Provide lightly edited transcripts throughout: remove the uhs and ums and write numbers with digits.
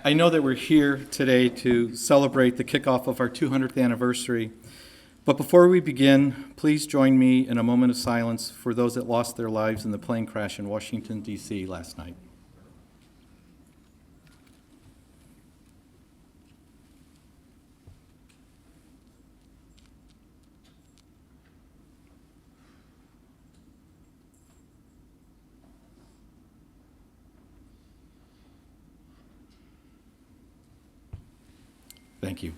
I know that we're here today to celebrate the kickoff of our 200th anniversary, but before we begin, please join me in a moment of silence for those that lost their lives in the plane crash in Washington, D.C. last night. Thank you.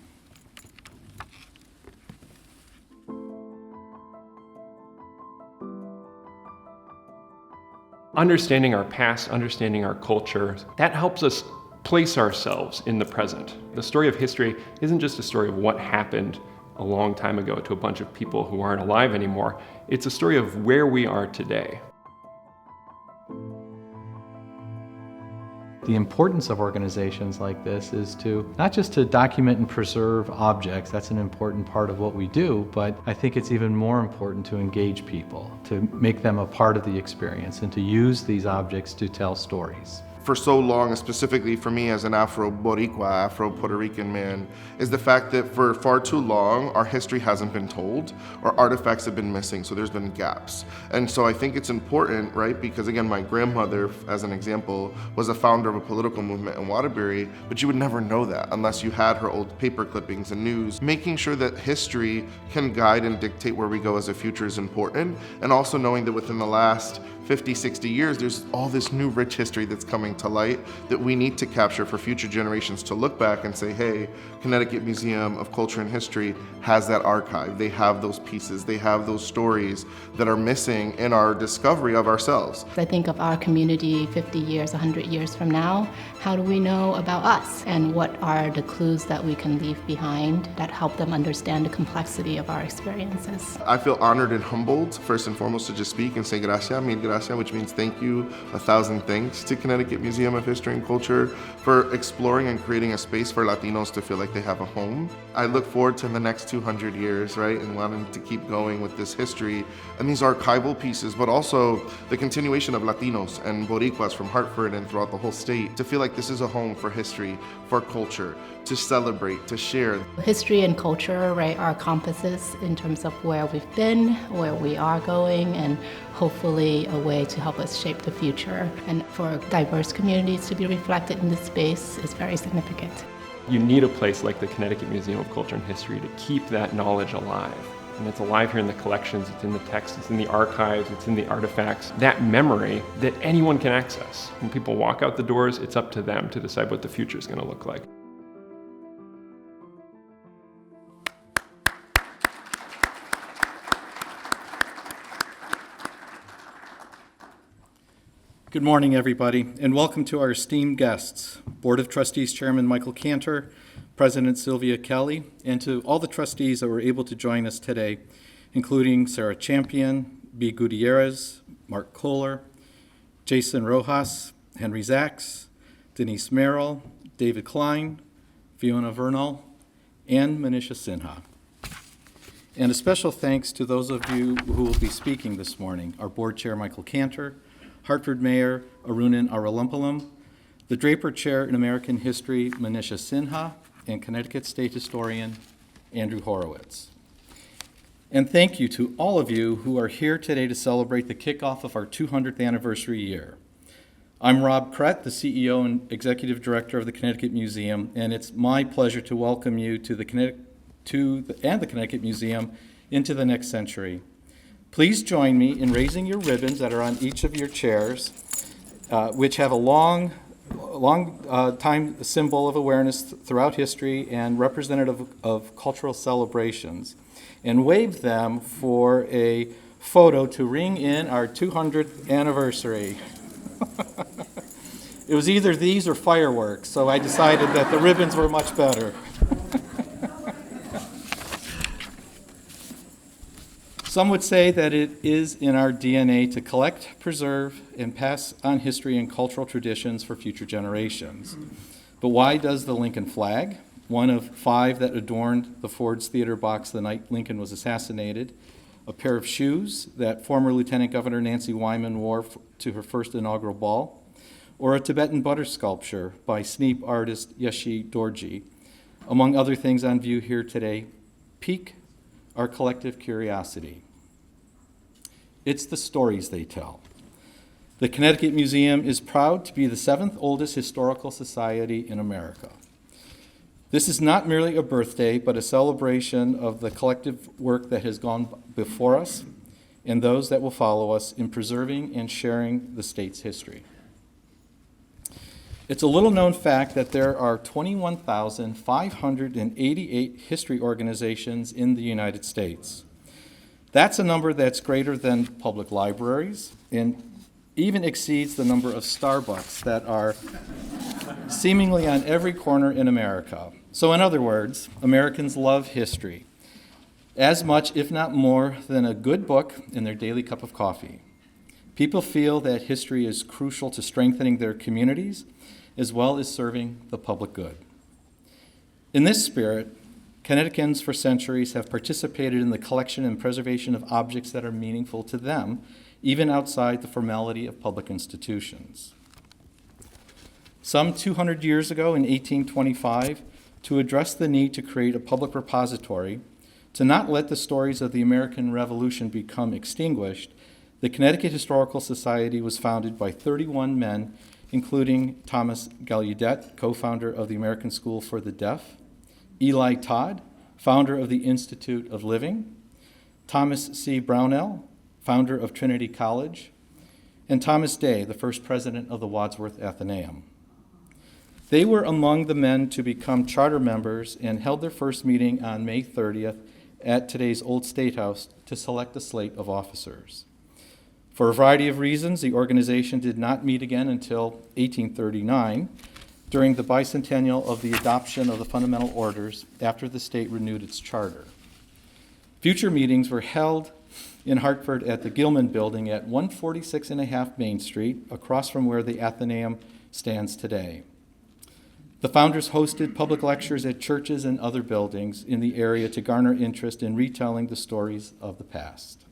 Understanding our past, understanding our culture, that helps us place ourselves in the present. The story of history isn't just a story of what happened a long time ago to a bunch of people who aren't alive anymore. It's a story of where we are today. The importance of organizations like this is to not just to document and preserve objects, that's an important part of what we do, but I think it's even more important to engage people, to make them a part of the experience and to use these objects to tell stories. For so long, and specifically for me as an Afro-Boricua, Afro-Puerto Rican man, is the fact that for far too long, our history hasn't been told, or artifacts have been missing, so there's been gaps. And so I think it's important, right, because again, my grandmother, as an example, was a founder of a political movement in Waterbury, but you would never know that unless you had her old paper clippings and news. Making sure that history can guide and dictate where we go as a future is important, and also knowing that within the last 50, 60 years, there's all this new rich history that's coming to light that we need to capture for future generations to look back and say, hey, Connecticut Museum of Culture and History has that archive. They have those pieces, they have those stories that are missing in our discovery of ourselves. I think of our community 50 years, 100 years from now, how do we know about us? And what are the clues that we can leave behind that help them understand the complexity of our experiences? I feel honored and humbled, first and foremost, to just speak and say gracias, mil gracias, which means thank you, 1,000 thanks to Connecticut Museum of History and Culture for exploring and creating a space for Latinos to feel like they have a home. I look forward to the next 200 years, right, and wanting to keep going with this history and these archival pieces, but also the continuation of Latinos and Boricuas from Hartford and throughout the whole state to feel like this is a home for history, for culture, to celebrate, to share. History and culture, right, are compasses in terms of where we've been, where we are going, and hopefully a way to help us shape the future. And for diverse communities to be reflected in this space is very significant. You need a place like the Connecticut Museum of Culture and History to keep that knowledge alive. And it's alive here in the collections, it's in the texts, it's in the archives, it's in the artifacts. That memory that anyone can access. When people walk out the doors, it's up to them to decide what the future is going to look like. Good morning, everybody, and welcome to our esteemed guests, Board of Trustees Chairman Michael Cantor, President Sylvia Kelly, and to all the trustees that were able to join us today, including Sarah Champion, B. Gutierrez, Mark Kohler, Jason Rojas, Henry Zaks, Denise Merrill, David Klein, Fiona Vernal, and Manisha Sinha. And a special thanks to those of you who will be speaking this morning, our Board Chair Michael Cantor, Hartford Mayor Arunan Arulampalam, the Draper Chair in American History Manisha Sinha, and Connecticut State Historian Andy Horowitz. And thank you to all of you who are here today to celebrate the kickoff of our 200th anniversary year. I'm Rob Kret, the CEO and Executive Director of the Connecticut Museum, and it's my pleasure to welcome you to the Connecticut Museum into the next century. Please join me in raising your ribbons that are on each of your chairs, which have a long time symbol of awareness throughout history and representative of cultural celebrations, and wave them for a photo to ring in our 200th anniversary. It was either these or fireworks, so I decided that the ribbons were much better. Some would say that it is in our DNA to collect, preserve, and pass on history and cultural traditions for future generations. But why does the Lincoln flag, one of 5 that adorned the Ford's Theater box the night Lincoln was assassinated, a pair of shoes that former Lieutenant Governor Nancy Wyman wore to her first inaugural ball, or a Tibetan butter sculpture by Sneap artist Yeshi Dorji, among other things on view here today, pique our collective curiosity. It's the stories they tell. The Connecticut Museum is proud to be the 7th oldest historical society in America. This is not merely a birthday, but a celebration of the collective work that has gone before us and those that will follow us in preserving and sharing the state's history. It's a little-known fact that there are 21,588 history organizations in the United States. That's a number that's greater than public libraries and even exceeds the number of Starbucks that are seemingly on every corner in America. So in other words, Americans love history as much, if not more, than a good book and their daily cup of coffee. People feel that history is crucial to strengthening their communities as well as serving the public good. In this spirit, Connecticutans for centuries have participated in the collection and preservation of objects that are meaningful to them, even outside the formality of public institutions. Some 200 years ago, in 1825, to address the need to create a public repository, to not let the stories of the American Revolution become extinguished, the Connecticut Historical Society was founded by 31 men, including Thomas Gallaudet, co-founder of the American School for the Deaf, Eli Todd, founder of the Institute of Living, Thomas C. Brownell, founder of Trinity College, and Thomas Day, the first president of the Wadsworth Athenaeum. They were among the men to become charter members and held their first meeting on May 30th at today's Old State House to select a slate of officers. For a variety of reasons, the organization did not meet again until 1839, during the bicentennial of the adoption of the Fundamental Orders after the state renewed its charter. Future meetings were held in Hartford at the Gilman Building at 146.5 Main Street, across from where the Athenaeum stands today. The founders hosted public lectures at churches and other buildings in the area to garner interest in retelling the stories of the past.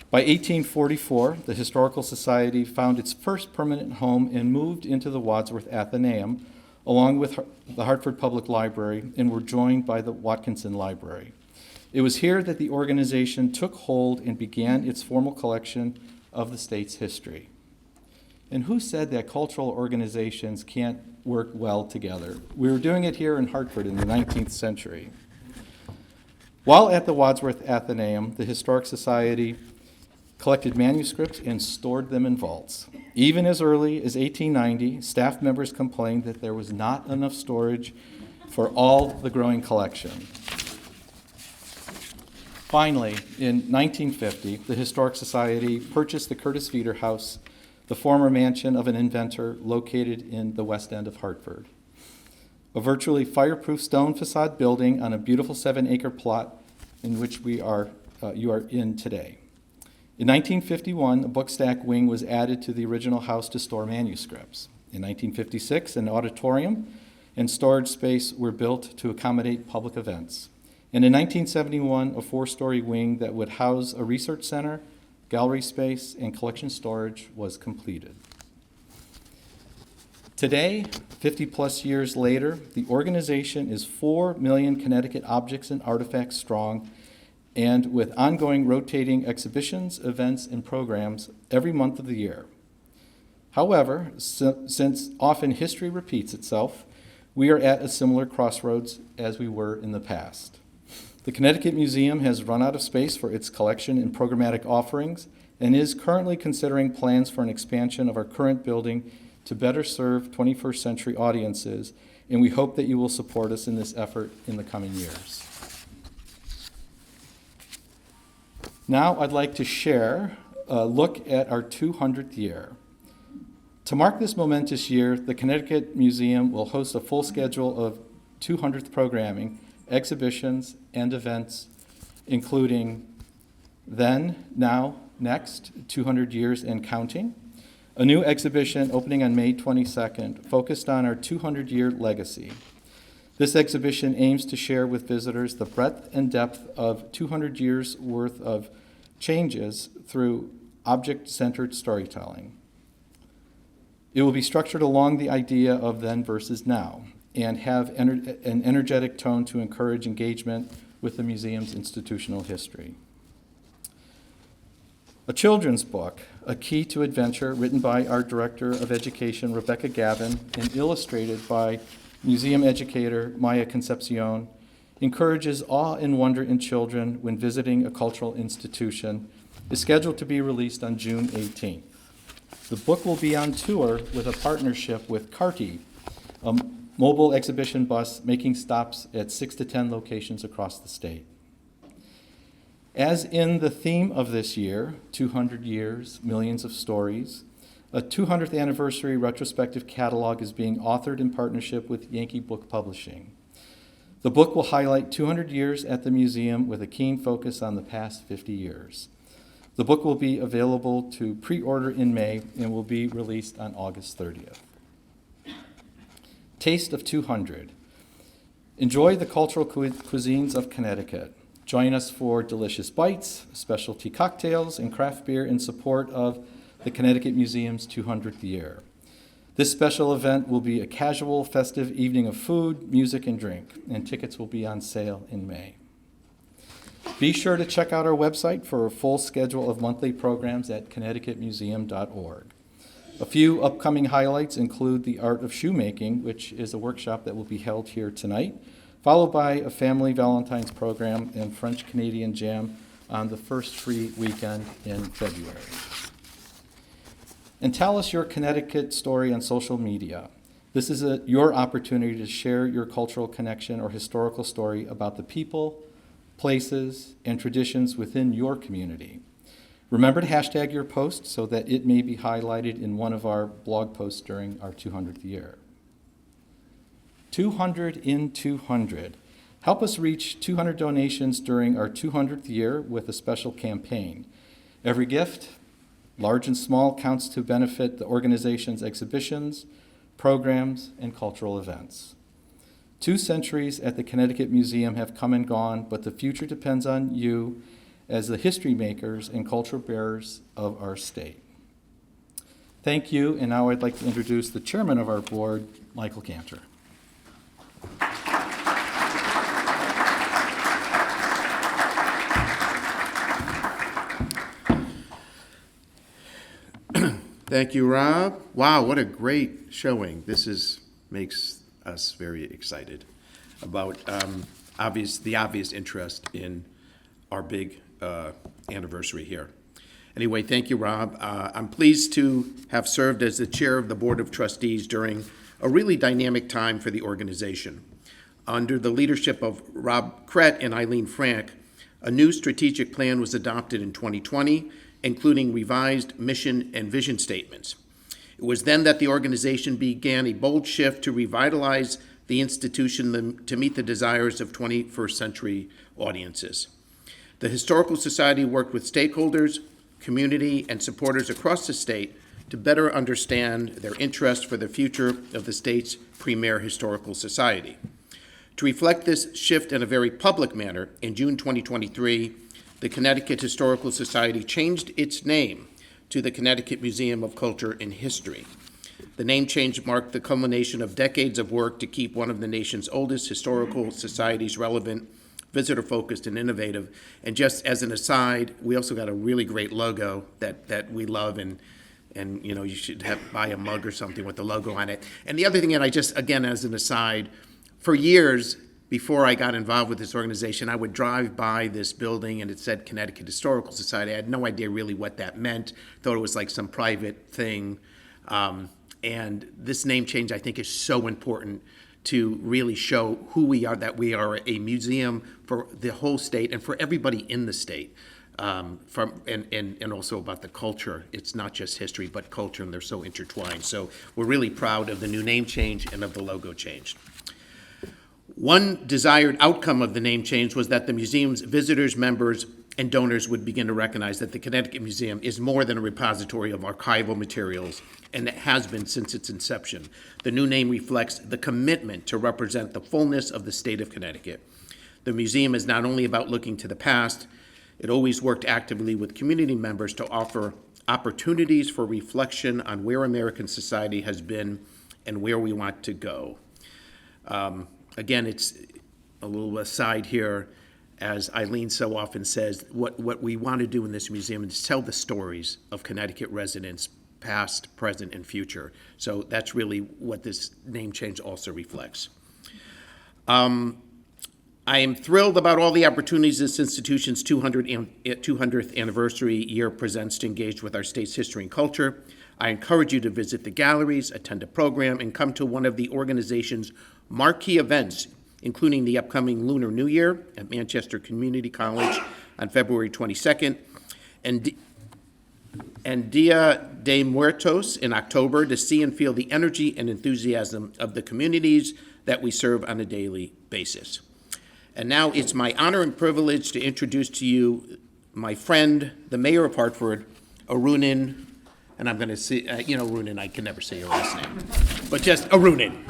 By 1844, the Historical Society found its first permanent home and moved into the Wadsworth Athenaeum, along with the Hartford Public Library, and were joined by the Watkinson Library. It was here that the organization took hold and began its formal collection of the state's history. And who said that cultural organizations can't work well together? We were doing it here in Hartford in the 19th century. While at the Wadsworth Athenaeum, the Historic Society collected manuscripts and stored them in vaults. Even as early as 1890, staff members complained that there was not enough storage for all the growing collection. Finally, in 1950, the Historic Society purchased the Curtis Feeder House, the former mansion of an inventor located in the west end of Hartford. A virtually fireproof stone facade building on a beautiful 7-acre plot in which you are in today. In 1951, a bookstack wing was added to the original house to store manuscripts. In 1956, an auditorium and storage space were built to accommodate public events. And in 1971, a 4-story wing that would house a research center, gallery space, and collection storage was completed. Today, 50-plus years later, the organization is 4 million Connecticut objects and artifacts strong, and with ongoing rotating exhibitions, events, and programs every month of the year. However, since often history repeats itself, we are at a similar crossroads as we were in the past. The Connecticut Museum has run out of space for its collection and programmatic offerings and is currently considering plans for an expansion of our current building to better serve 21st century audiences, and we hope that you will support us in this effort in the coming years. Now I'd like to share a look at our 200th year. To mark this momentous year, the Connecticut Museum will host a full schedule of 200th programming, exhibitions, and events, including Then, Now, Next, 200 Years and Counting, a new exhibition opening on May 22nd, focused on our 200-year legacy. This exhibition aims to share with visitors the breadth and depth of 200 years' worth of changes through object-centered storytelling. It will be structured along the idea of then versus now and have an energetic tone to encourage engagement with the museum's institutional history. A children's book, A Key to Adventure, written by our Director of Education, Rebecca Gavin, and illustrated by museum educator Maya Concepcion, encourages awe and wonder in children when visiting a cultural institution, is scheduled to be released on June 18th. The book will be on tour with a partnership with Carty, a mobile exhibition bus making stops at 6 to 10 locations across the state. As in the theme of this year, 200 Years, Millions of Stories, a 200th anniversary retrospective catalog is being authored in partnership with Yankee Book Publishing. The book will highlight 200 years at the museum with a keen focus on the past 50 years. The book will be available to pre-order in May and will be released on August 30th. Taste of 200. Enjoy the cultural cuisines of Connecticut. Join us for delicious bites, specialty cocktails, and craft beer in support of the Connecticut Museum's 200th year. This special event will be a casual, festive evening of food, music, and drink, and tickets will be on sale in May. Be sure to check out our website for a full schedule of monthly programs at connecticutmuseum.org. A few upcoming highlights include the Art of Shoemaking, which is a workshop that will be held here tonight, followed by a family Valentine's program and French-Canadian jam on the first free weekend in February. And tell us your Connecticut story on social media. This is your opportunity to share your cultural connection or historical story about the people, places, and traditions within your community. Remember to hashtag your post so that it may be highlighted in one of our blog posts during our 200th year. 200 in 200. Help us reach 200 donations during our 200th year with a special campaign. Every gift, large and small, counts to benefit the organization's exhibitions, programs, and cultural events. 2 centuries at the Connecticut Museum have come and gone, but the future depends on you as the history makers and cultural bearers of our state. Thank you, and now I'd like to introduce the chairman of our board, Michael Cantor. Thank you, Rob. Wow, what a great showing. This makes us very excited about the obvious interest in our big anniversary here. Anyway, thank you, Rob. I'm pleased to have served as the chair of the Board of Trustees during a really dynamic time for the organization. Under the leadership of Rob Kret and Eileen Frank, a new strategic plan was adopted in 2020, including revised mission and vision statements. It was then that the organization began a bold shift to revitalize the institution to meet the desires of 21st century audiences. The Historical Society worked with stakeholders, community, and supporters across the state to better understand their interest for the future of the state's premier historical society. To reflect this shift in a very public manner, in June 2023, the Connecticut Historical Society changed its name to the Connecticut Museum of Culture and History. The name change marked the culmination of decades of work to keep one of the nation's oldest historical societies relevant, visitor-focused, and innovative. And just as an aside, we also got a really great logo that we love, and you know, you should buy a mug or something with the logo on it. And the other thing, and I just, again, as an aside, for years before I got involved with this organization, I would drive by this building and it said Connecticut Historical Society. I had no idea really what that meant, thought it was like some private thing. And this name change, I think, is so important to really show who we are, that we are a museum for the whole state and for everybody in the state, and also about the culture. It's not just history, but culture, and they're so intertwined. So we're really proud of the new name change and of the logo change. One desired outcome of the name change was that the museum's visitors, members, and donors would begin to recognize that the Connecticut Museum is more than a repository of archival materials, and it has been since its inception. The new name reflects the commitment to represent the fullness of the state of Connecticut. The museum is not only about looking to the past, it always worked actively with community members to offer opportunities for reflection on where American society has been and where we want to go. Again, it's a little aside here, as Eileen so often says, what we want to do in this museum is tell the stories of Connecticut residents, past, present, and future. So that's really what this name change also reflects. I am thrilled about all the opportunities this institution's 200th anniversary year presents to engage with our state's history and culture. I encourage you to visit the galleries, attend a program, and come to one of the organization's marquee events, including the upcoming Lunar New Year at Manchester Community College on February 22nd, and Dia de Muertos in October, to see and feel the energy and enthusiasm of the communities that we serve on a daily basis. And now it's my honor and privilege to introduce to you my friend, the mayor of Hartford, Arunan, and I'm going to say, Arunan, I can never say your last name, but just Arunan.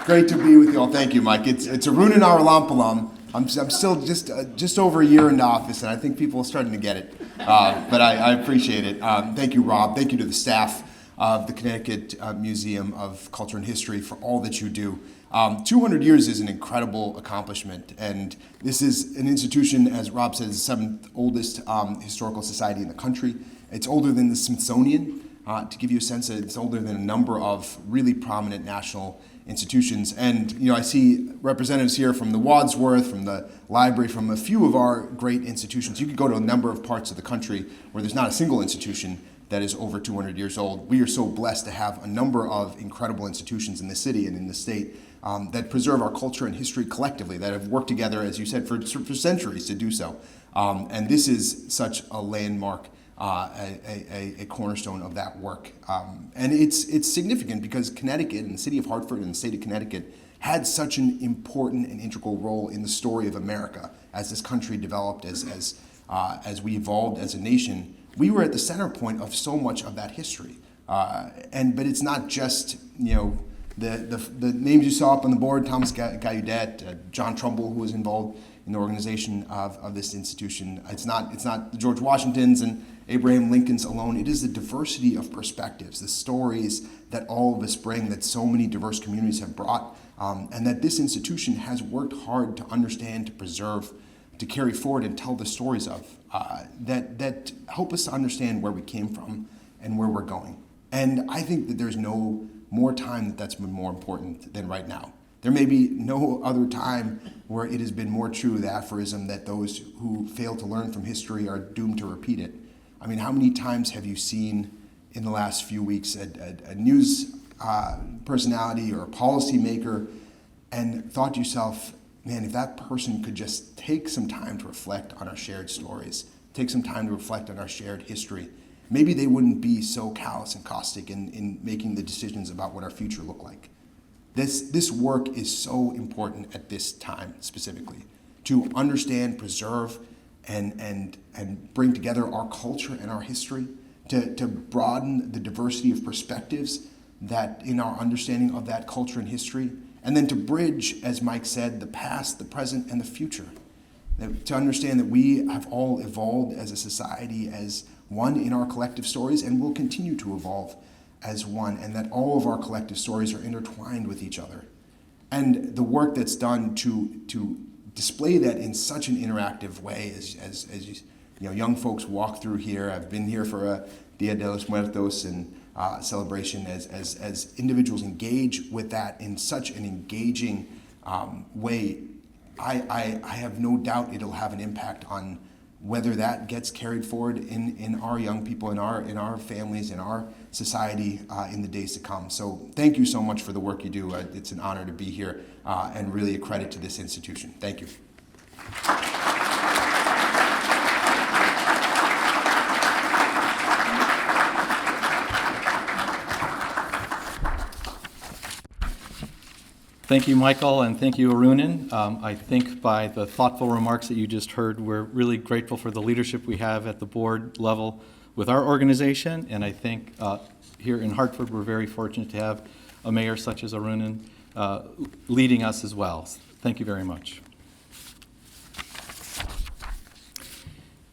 Great to be with you all. Thank you, Mike. It's Arunan Arulampalam. I'm still just over a year into office, and I think people are starting to get it. But I appreciate it. Thank you, Rob. Thank you to the staff of the Connecticut Museum of Culture and History for all that you do. 200 years is an incredible accomplishment, and this is an institution, as Rob said, is the 7th oldest historical society in the country. It's older than the Smithsonian. To give you a sense, it's older than a number of really prominent national institutions. And I see representatives here from the Wadsworth, from the library, from a few of our great institutions. You could go to a number of parts of the country where there's not a single institution that is over 200 years old. We are so blessed to have a number of incredible institutions in the city and in the state that preserve our culture and history collectively, that have worked together, as you said, for centuries to do so. And this is such a landmark, a cornerstone of that work. And it's significant because Connecticut and the city of Hartford and the state of Connecticut had such an important and integral role in the story of America as this country developed, as we evolved as a nation. We were at the center point of so much of that history. But it's not just, the names you saw up on the board, Thomas Gallaudet, John Trumbull, who was involved in the organization of this institution. It's not the George Washingtons and Abraham Lincoln's alone. It is the diversity of perspectives, the stories that all of us bring, that so many diverse communities have brought, and that this institution has worked hard to understand, to preserve, to carry forward and tell the stories of, that help us to understand where we came from and where we're going. And I think that there's no more time that's been more important than right now. There may be no other time where it has been more true, the aphorism that those who fail to learn from history are doomed to repeat it. I mean, how many times have you seen in the last few weeks a news personality or a policymaker and thought to yourself, man, if that person could just take some time to reflect on our shared stories, take some time to reflect on our shared history, maybe they wouldn't be so callous and caustic in making the decisions about what our future look like. This work is so important at this time specifically, to understand, preserve, and bring together our culture and our history, to broaden the diversity of perspectives that in our understanding of that culture and history, and then to bridge, as Mike said, the past, the present, and the future. To understand that we have all evolved as a society as one in our collective stories and will continue to evolve as one, and that all of our collective stories are intertwined with each other. And the work that's done to display that in such an interactive way as young folks walk through here. I've been here for a Dia de los Muertos and celebration as individuals engage with that in such an engaging way. I have no doubt it'll have an impact on whether that gets carried forward in our young people, in our families, in our society in the days to come. So thank you so much for the work you do. It's an honor to be here and really a credit to this institution. Thank you. Thank you, Michael, and thank you, Arunan. I think by the thoughtful remarks that you just heard, we're really grateful for the leadership we have at the board level with our organization, and I think here in Hartford, we're very fortunate to have a mayor such as Arunan leading us as well. Thank you very much.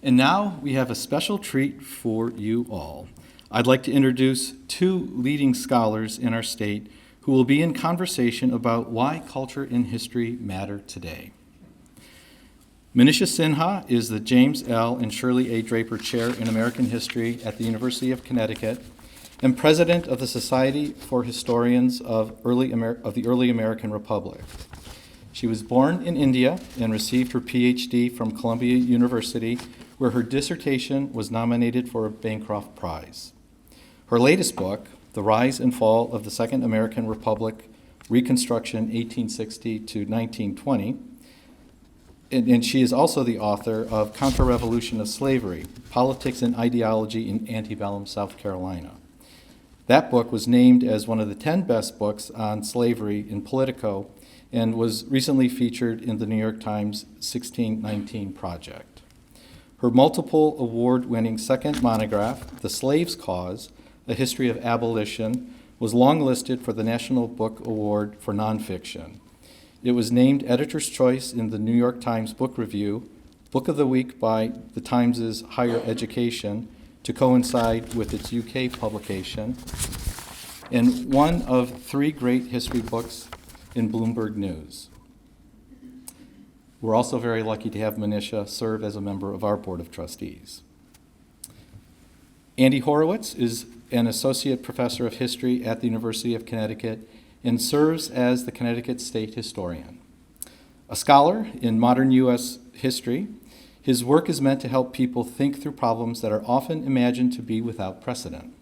And now we have a special treat for you all. I'd like to introduce two leading scholars in our state who will be in conversation about why culture and history matter today. Manisha Sinha is the James L. and Shirley A. Draper Chair in American History at the University of Connecticut and president of the Society for Historians of the Early American Republic. She was born in India and received her PhD from Columbia University, where her dissertation was nominated for a Bancroft Prize. Her latest book, The Rise and Fall of the Second American Republic, Reconstruction 1860 to 1920, and she is also the author of Counter-Revolution of Slavery, Politics and Ideology in Antebellum South Carolina. That book was named as one of the 10 best books on slavery in Politico and was recently featured in the New York Times 1619 Project. Her multiple award-winning second monograph, The Slave's Cause, A History of Abolition, was longlisted for the National Book Award for Nonfiction. It was named Editor's Choice in the New York Times Book Review, Book of the Week by the Times' Higher Education, to coincide with its UK publication, and one of 3 great history books in Bloomberg News. We're also very lucky to have Manisha serve as a member of our Board of Trustees. Andy Horowitz is an associate professor of history at the University of Connecticut and serves as the Connecticut State Historian. A scholar in modern U.S. history, his work is meant to help people think through problems that are often imagined to be without precedent.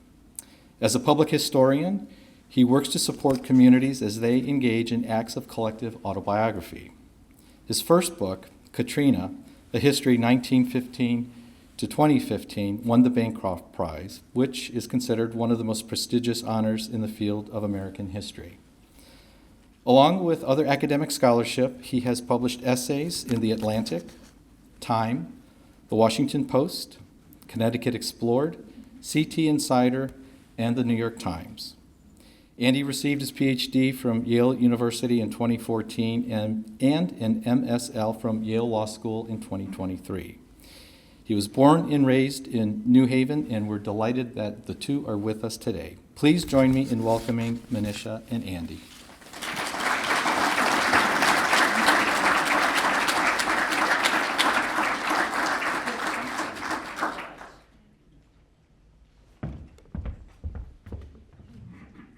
As a public historian, he works to support communities as they engage in acts of collective autobiography. His first book, Katrina, A History 1915 to 2015, won the Bancroft Prize, which is considered one of the most prestigious honors in the field of American history. Along with other academic scholarship, he has published essays in The Atlantic, Time, The Washington Post, Connecticut Explored, CT Insider, and the New York Times. Andy received his PhD from Yale University in 2014 and an MSL from Yale Law School in 2023. He was born and raised in New Haven, and we're delighted that the two are with us today. Please join me in welcoming Manisha and Andy.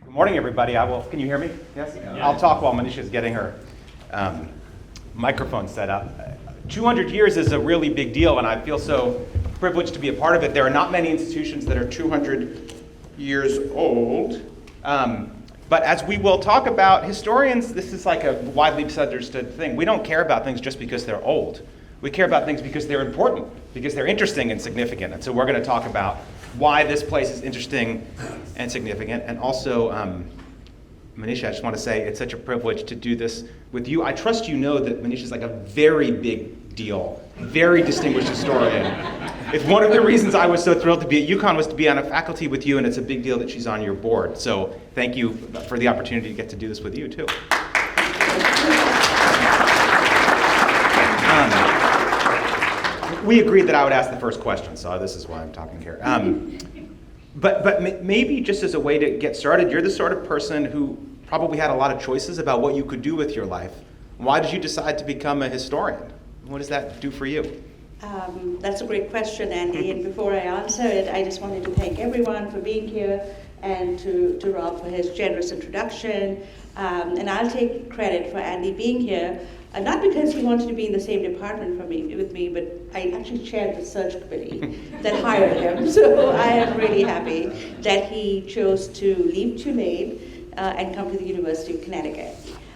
Good morning, everybody. Can you hear me? Yes? Yeah. I'll talk while Manisha's getting her microphone set up. 200 years is a really big deal, and I feel so privileged to be a part of it. There are not many institutions that are 200 years old. But as we will talk about, historians, this is like a widely misunderstood thing. We don't care about things just because they're old. We care about things because they're important, because they're interesting and significant. And so we're going to talk about why this place is interesting and significant. And also, Manisha, I just want to say it's such a privilege to do this with you. I trust you know that Manisha is like a very big deal, very distinguished historian. It's one of the reasons I was so thrilled to be at UCONN was to be on a faculty with you, and it's a big deal that she's on your board. So thank you for the opportunity to get to do this with you, too. We agreed that I would ask the first question, so this is why I'm talking here. But maybe just as a way to get started, you're the sort of person who probably had a lot of choices about what you could do with your life. Why did you decide to become a historian? What does that do for you? That's a great question, Andy. And before I answer it, I just wanted to thank everyone for being here and to Rob for his generous introduction. And I'll take credit for Andy being here, not because he wanted to be in the same department with me, but I actually chaired the search committee that hired him. So I am really happy that he chose to leave Tulane and come to the University of Connecticut.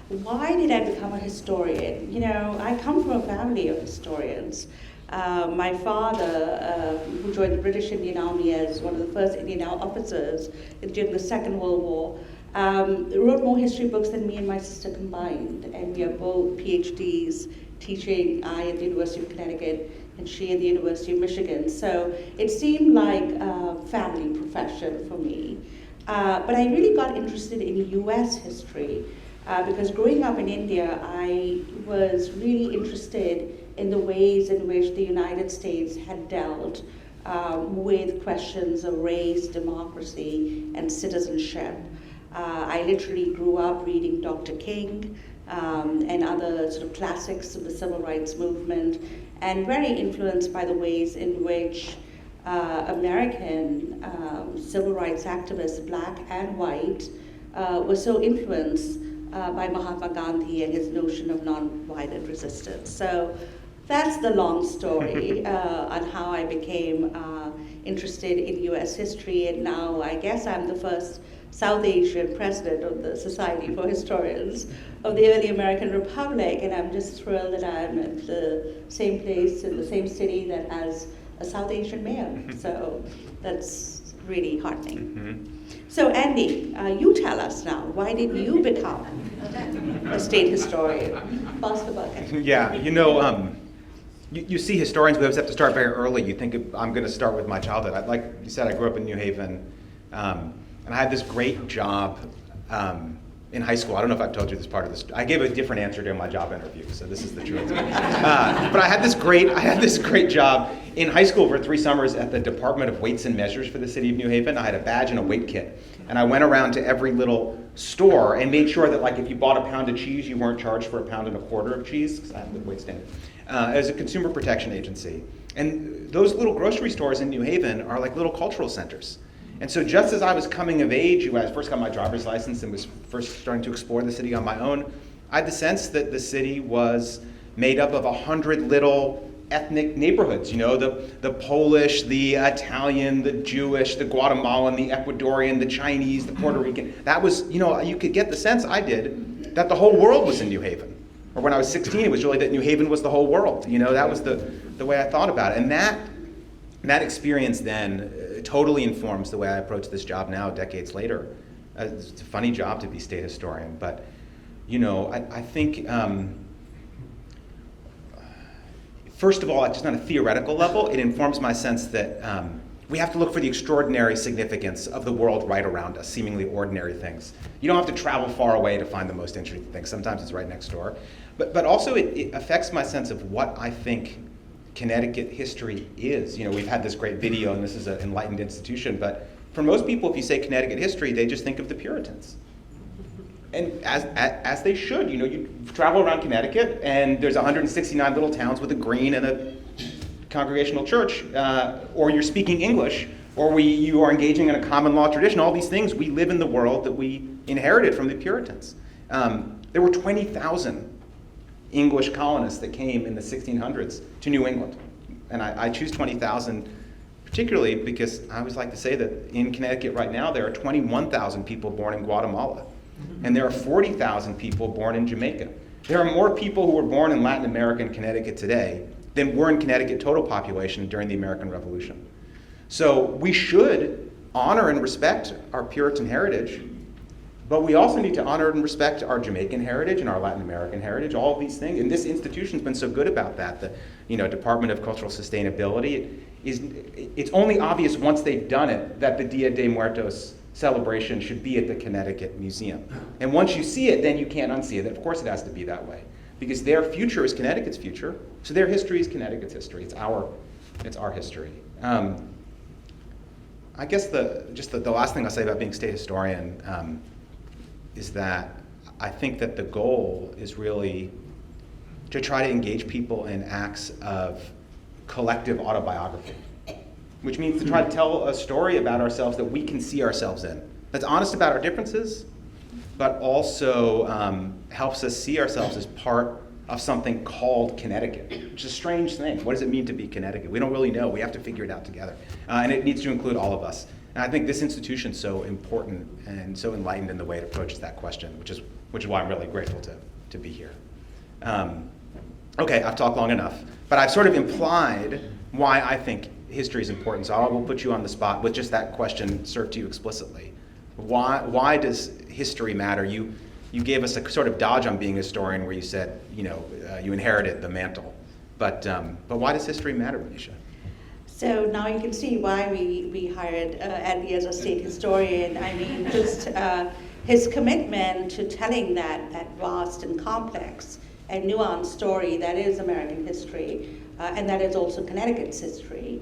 Why did I become a historian? You know, I come from a family of historians. My father, who joined the British Indian Army as one of the first Indian officers during the Second World War, wrote more history books than me and my sister combined. And we are both PhDs, teaching, I at the University of Connecticut and she at the University of Michigan. So it seemed like a family profession for me. But I really got interested in US history Because growing up in India, I was really interested in the ways in which the United States had dealt with questions of race, democracy, and citizenship. I literally grew up reading Dr. King and other sort of classics of the civil rights movement, and very influenced by the ways in which American civil rights activists, black and white, were so influenced by Mahatma Gandhi and his notion of nonviolent resistance. So that's the long story on how I became interested in US history, and now I guess I'm the first South Asian president of the Society for Historians of the Early American Republic, and I'm just thrilled that I'm at the same place in the same city that has a South Asian mayor. So that's really heartening. So Andy, you tell us now, why did you become a state historian? Pass the bucket. Yeah, you see historians, we always have to start very early. You think I'm going to start with my childhood. Like you said, I grew up in New Haven, and I had this great job in high school. I don't know if I've told you this part of this. I gave a different answer during my job interview, so this is the truth. But I had this great job in high school for 3 summers at the Department of Weights and Measures for the city of New Haven. I had a badge and a weight kit, and I went around to every little store and made sure that, like, if you bought a pound of cheese, you weren't charged for a pound and a quarter of cheese, because I had the weight standard. As a consumer protection agency. And those little grocery stores in New Haven are like little cultural centers. And so just as I was coming of age, when I first got my driver's license and was first starting to explore the city on my own, I had the sense that the city was made up of 100 little ethnic neighborhoods, the Polish, the Italian, the Jewish, the Guatemalan, the Ecuadorian, the Chinese, the Puerto Rican. That was, you could get the sense, I did, that the whole world was in New Haven. Or when I was 16, it was really that New Haven was the whole world. That was the way I thought about it. And that experience then totally informs the way I approach this job now, decades later. It's a funny job to be state historian, but I think, first of all, just on a theoretical level, it informs my sense that we have to look for the extraordinary significance of the world right around us, seemingly ordinary things. You don't have to travel far away to find the most interesting things. Sometimes it's right next door. But also it affects my sense of what I think Connecticut history is. We've had this great video, and this is an enlightened institution, but for most people, if you say Connecticut history, they just think of the Puritans. And as they should, you travel around Connecticut, and there's 169 little towns with a green and a congregational church, or you're speaking English, or you are engaging in a common law tradition. All these things, we live in the world that we inherited from the Puritans. There were 20,000 English colonists that came in the 1600s to New England. And I choose 20,000 particularly because I always like to say that in Connecticut right now, there are 21,000 people born in Guatemala. And there are 40,000 people born in Jamaica. There are more people who were born in Latin America and Connecticut today than were in Connecticut total population during the American Revolution. So we should honor and respect our Puritan heritage, but we also need to honor and respect our Jamaican heritage and our Latin American heritage, all of these things. And this institution's been so good about that. The Department of Cultural Sustainability, it's only obvious once they've done it that the Dia de Muertos celebration should be at the Connecticut Museum. And once you see it, then you can't unsee it. Of course it has to be that way, because their future is Connecticut's future, so their history is Connecticut's history. It's our history. I guess the last thing I'll say about being state historian is that I think that the goal is really to try to engage people in acts of collective autobiography, which means to try to tell a story about ourselves that we can see ourselves in, that's honest about our differences, but also helps us see ourselves as part of something called Connecticut, which is a strange thing. What does it mean to be Connecticut? We don't really know. We have to figure it out together. And it needs to include all of us. And I think this institution's so important and so enlightened in the way it approaches that question, which is why I'm really grateful to be here. Okay, I've talked long enough, but I've sort of implied why I think history is important, so I will put you on the spot with just that question served to you explicitly. Why does history matter? You gave us a sort of dodge on being a historian where you said, you inherited the mantle. But why does history matter, Manisha? So now you can see why we hired Andy as a state historian. I mean, just his commitment to telling that vast and complex and nuanced story that is American history, and that is also Connecticut's history.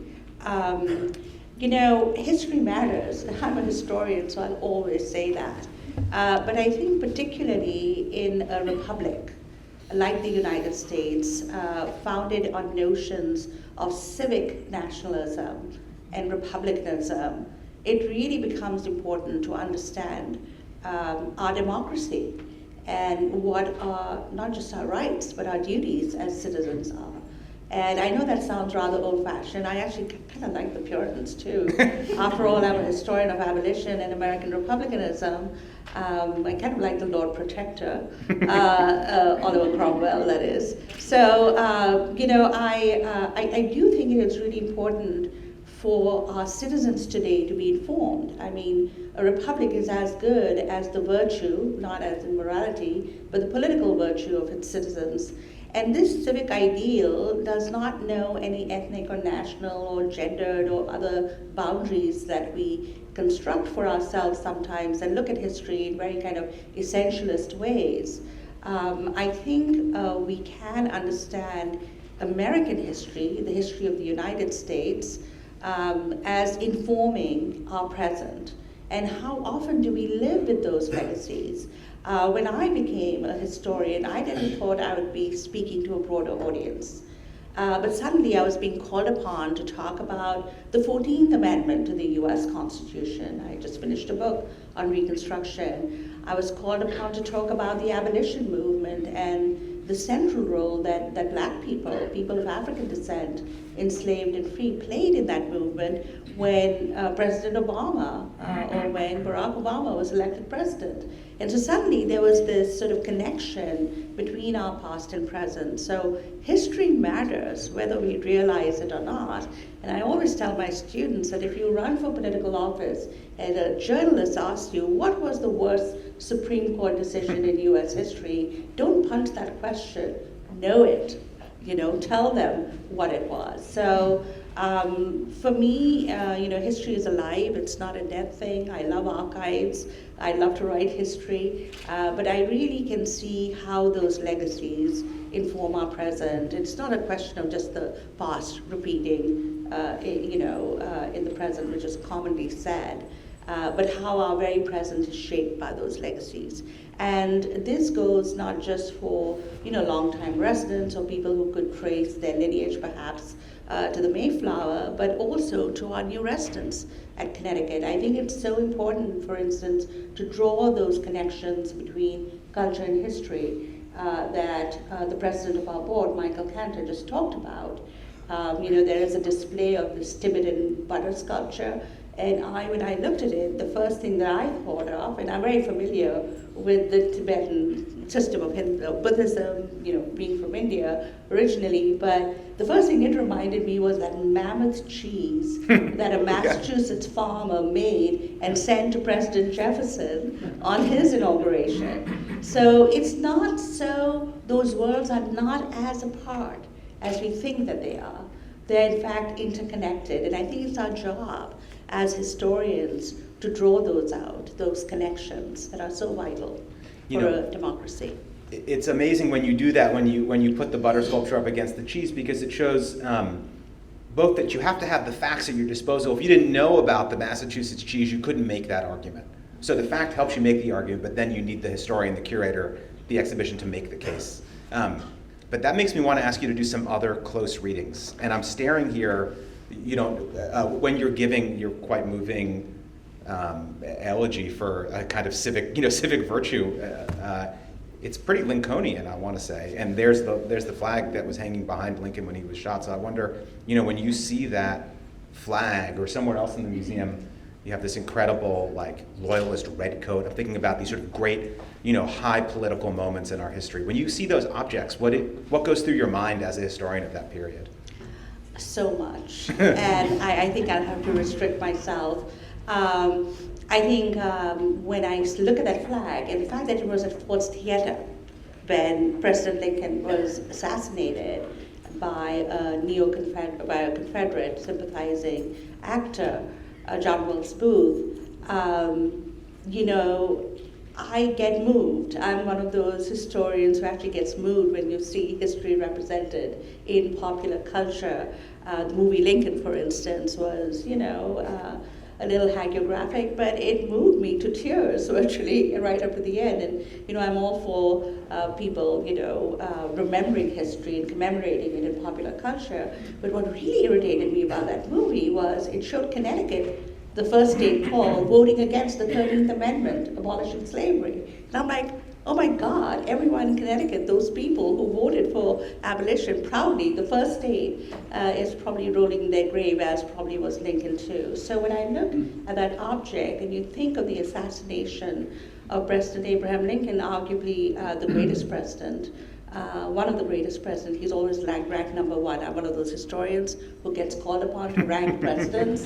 History matters. I'm a historian, so I'll always say that. But I think particularly in a republic like the United States, founded on notions of civic nationalism and republicanism, it really becomes important to understand our democracy and what are not just our rights, but our duties as citizens are. And I know that sounds rather old-fashioned. I actually kind of like the Puritans, too. After all, I'm a historian of abolition and American republicanism. I kind of like the Lord Protector, Oliver Cromwell, that is. So, I do think it is really important for our citizens today to be informed. I mean, a republic is as good as the virtue, not as in morality, but the political virtue of its citizens. And this civic ideal does not know any ethnic or national or gendered or other boundaries that we construct for ourselves sometimes and look at history in very kind of essentialist ways. I think we can understand American history, the history of the United States, as informing our present. And how often do we live with those legacies? When I became a historian, I didn't thought I would be speaking to a broader audience. But suddenly I was being called upon to talk about the 14th Amendment to the US Constitution. I just finished a book on Reconstruction. I was called upon to talk about the abolition movement and the central role that Black people, people of African descent, enslaved and free, played in that movement when President Obama or when Barack Obama was elected president. And so suddenly there was this sort of connection between our past and present. So history matters, whether we realize it or not. And I always tell my students that if you run for political office and a journalist asks you, what was the worst Supreme Court decision in US history, don't punt that question, know it. Tell them what it was. So for me, history is alive. It's not a dead thing. I love archives. I love to write history. But I really can see how those legacies inform our present. It's not a question of just the past repeating, in the present, which is commonly said, but how our very present is shaped by those legacies. And this goes not just for, long-time residents or people who could trace their lineage perhaps to the Mayflower, but also to our new residents at Connecticut. I think it's so important, for instance, to draw those connections between culture and history that the president of our board, Michael Cantor, just talked about. There is a display of this Tibetan butter sculpture, and when I looked at it, the first thing that I thought of, and I'm very familiar with the Tibetan system of Buddhism, being from India originally, but the first thing it reminded me was that mammoth cheese that a Massachusetts farmer made and sent to President Jefferson on his inauguration. So it's not so, those worlds are not as apart as we think that they are. They're in fact interconnected, and I think it's our job as historians to draw those out, those connections that are so vital for a democracy. It's amazing when you do that, when you put the butter sculpture up against the cheese, because it shows both that you have to have the facts at your disposal. If you didn't know about the Massachusetts cheese, you couldn't make that argument. So the fact helps you make the argument, but then you need the historian, the curator, the exhibition to make the case. But that makes me want to ask you to do some other close readings. And I'm staring here, when you're giving your quite moving elegy for a kind of civic virtue. It's pretty Lincolnian, I want to say. And there's the flag that was hanging behind Lincoln when he was shot. So I wonder, when you see that flag or somewhere else in the museum, you have this incredible loyalist red coat. I'm thinking about these sort of great, high political moments in our history. When you see those objects, what goes through your mind as a historian of that period? So much, and I think I'll have to restrict myself. I think when I look at that flag, and the fact that it was at Ford's Theater when President Lincoln was assassinated by a Confederate sympathizing actor, John Wilkes Booth, I get moved. I'm one of those historians who actually gets moved when you see history represented in popular culture. The movie Lincoln, for instance, was, a little hagiographic, but it moved me to tears virtually right up to the end. And I'm all for people, remembering history and commemorating it in popular culture. But what really irritated me about that movie was it showed Connecticut, the first state called, voting against the 13th Amendment, abolishing slavery. And I'm like, oh my God, everyone in Connecticut, those people who voted for abolition proudly, the first state, is probably rolling their grave, as probably was Lincoln too. So when I look at that object and you think of the assassination of President Abraham Lincoln, arguably the greatest president, one of the greatest presidents, he's always ranked number one. I'm one of those historians who gets called upon to rank presidents.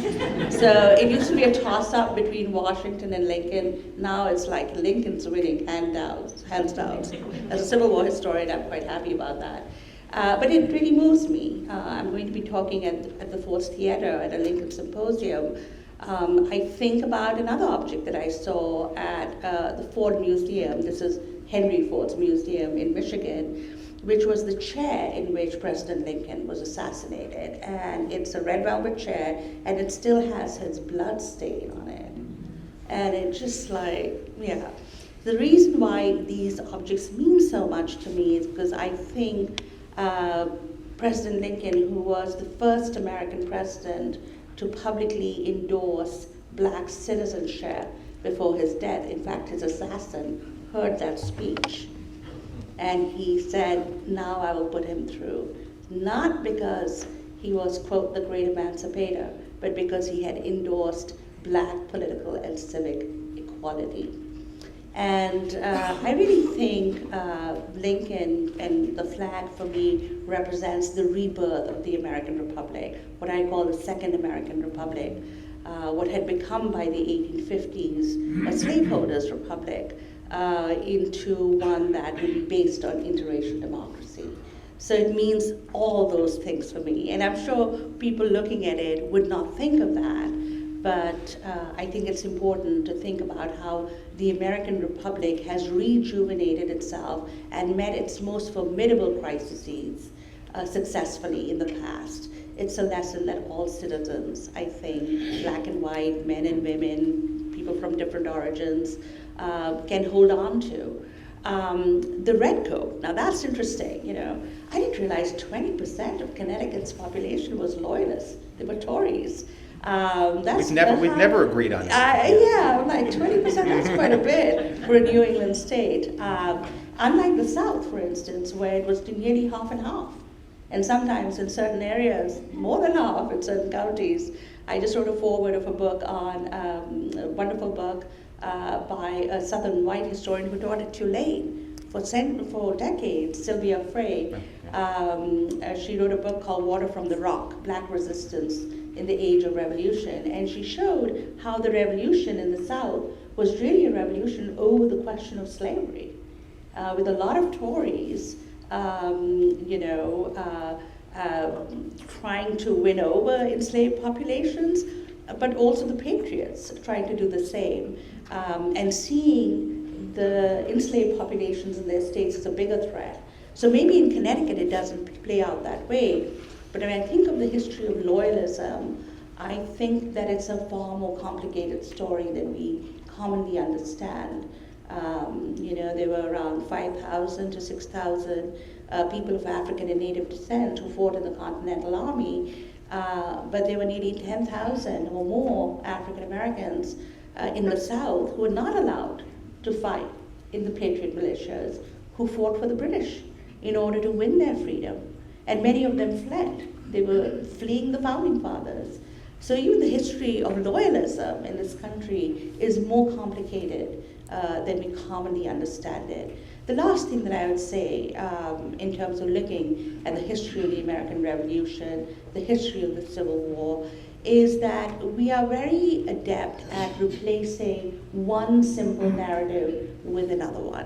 So it used to be a toss-up between Washington and Lincoln. Now it's like Lincoln's winning, hands down. As a Civil War historian, I'm quite happy about that. But it really moves me. I'm going to be talking at the Ford's Theater at a Lincoln symposium. I think about another object that I saw at the Ford Museum. This is Henry Ford's museum in Michigan, which was the chair in which President Lincoln was assassinated. And it's a red velvet chair, and it still has his blood stain on it. And it's just like, yeah. The reason why these objects mean so much to me is because I think President Lincoln, who was the first American president to publicly endorse black citizenship before his death, in fact, his assassin heard that speech, and he said, now I will put him through. Not because he was, quote, the great emancipator, but because he had endorsed black political and civic equality. And I really think Lincoln and the flag for me represents the rebirth of the American Republic, what I call the Second American Republic, what had become by the 1850s a slaveholders' republic, into one that would be based on interracial democracy. So it means all those things for me. And I'm sure people looking at it would not think of that, but I think it's important to think about how the American Republic has rejuvenated itself and met its most formidable crises successfully in the past. It's a lesson that all citizens, I think, black and white, men and women, people from different origins, can hold on to. The Redcoat, now that's interesting, I didn't realize 20% of Connecticut's population was loyalists. They were Tories. We've never agreed on that. Yeah, like 20%, that's quite a bit for a New England state. Unlike the South, for instance, where it was nearly half and half. And sometimes in certain areas, more than half in certain counties. I just wrote a foreword of a book on, a wonderful book by a Southern white historian who taught at Tulane for decades, Sylvia Frey. She wrote a book called Water from the Rock, Black Resistance in the Age of Revolution. And she showed how the revolution in the South was really a revolution over the question of slavery, with a lot of Tories trying to win over enslaved populations, but also the Patriots trying to do the same, and seeing the enslaved populations in their states as a bigger threat. So maybe in Connecticut it doesn't play out that way, but when I think of the history of loyalism, I think that it's a far more complicated story than we commonly understand. There were around 5,000 to 6,000 people of African and Native descent who fought in the Continental Army, but there were nearly 10,000 or more African Americans in the South who were not allowed to fight in the Patriot militias, who fought for the British in order to win their freedom. And many of them fled. They were fleeing the Founding Fathers. So even the history of loyalism in this country is more complicated than we commonly understand it. The last thing that I would say in terms of looking at the history of the American Revolution, the history of the Civil War, is that we are very adept at replacing one simple narrative with another one.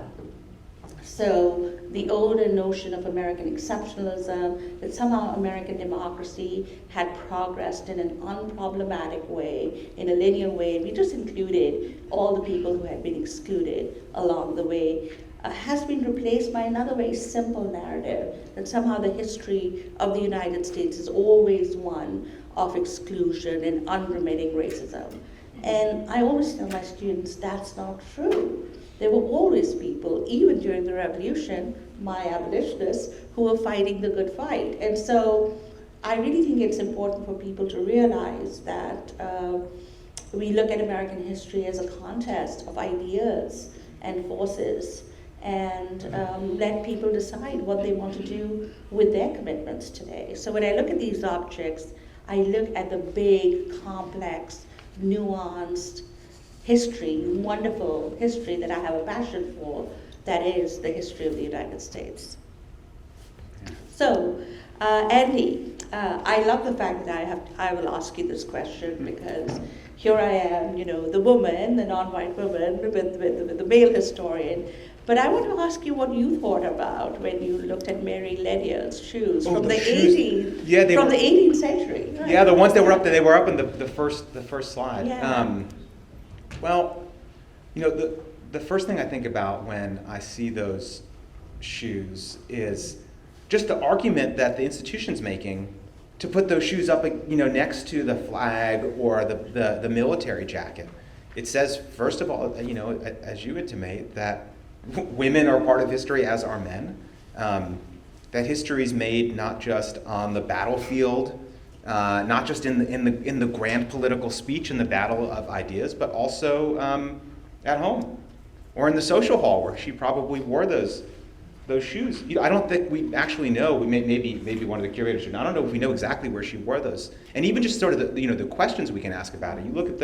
So the older notion of American exceptionalism, that somehow American democracy had progressed in an unproblematic way, in a linear way, we just included all the people who had been excluded along the way, has been replaced by another very simple narrative, that somehow the history of the United States is always one of exclusion and unremitting racism. And I always tell my students that's not true. There were always people, even during the revolution, my abolitionists, who were fighting the good fight. And so I really think it's important for people to realize that we look at American history as a contest of ideas and forces, and let people decide what they want to do with their commitments today. So when I look at these objects, I look at the big, complex, nuanced history, wonderful history that I have a passion for, that is the history of the United States. So, Andy, I love the fact that I will ask you this question, because here I am, the woman, the non-white woman, with the male historian. But I want to ask you what you thought about when you looked at Mary Ledier's shoes from the 18th century. Right? Yeah, the ones that were up there, they were up in the first slide. Yeah. Well, the first thing I think about when I see those shoes is just the argument that the institution's making to put those shoes up, next to the flag or the military jacket. It says, first of all, as you intimate, that women are part of history, as are men. That history is made not just on the battlefield, not just in the grand political speech and the battle of ideas, but also at home or in the social hall where she probably wore those shoes. I don't think we actually know. Maybe one of the curators should. I don't know if we know exactly where she wore those. And even just sort of the questions we can ask about it. You look at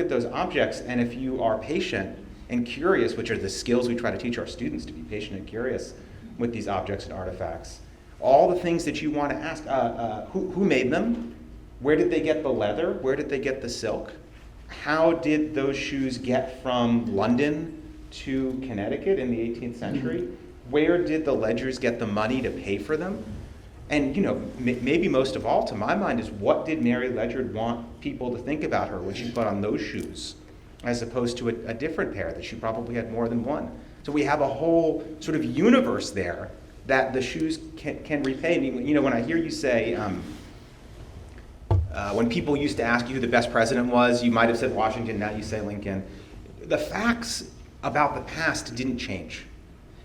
those objects, and if you are patient and curious, which are the skills we try to teach our students, to be patient and curious with these objects and artifacts, all the things that you want to ask, who made them? Where did they get the leather? Where did they get the silk? How did those shoes get from London to Connecticut in the 18th century? Where did the Ledgers get the money to pay for them? And maybe most of all, to my mind, is what did Mary Ledyard want people to think about her when she put on those shoes, as opposed to a different pair that she probably had more than one? So we have a whole sort of universe there that the shoes can repay. I mean, when I hear you say, when people used to ask you who the best president was, you might have said Washington, now you say Lincoln. The facts about the past didn't change.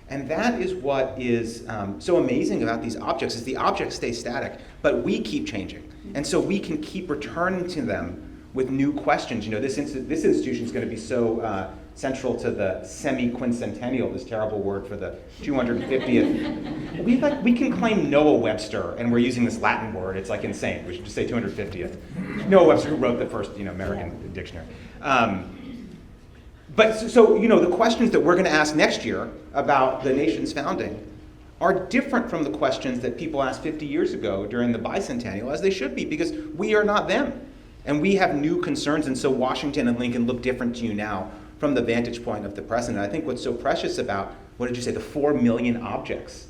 And that is what is so amazing about these objects, is the objects stay static, but we keep changing. And so we can keep returning to them with new questions. This institution is going to be so central to the semi-quincentennial, this terrible word for the 250th. We can claim Noah Webster, and we're using this Latin word. It's like insane. We should just say 250th. Noah Webster, who wrote the first American dictionary. But so the questions that we're going to ask next year about the nation's founding are different from the questions that people asked 50 years ago during the bicentennial, as they should be, because we are not them. And we have new concerns, and so Washington and Lincoln look different to you now from the vantage point of the present. And I think what's so precious about, what did you say, the 4 million objects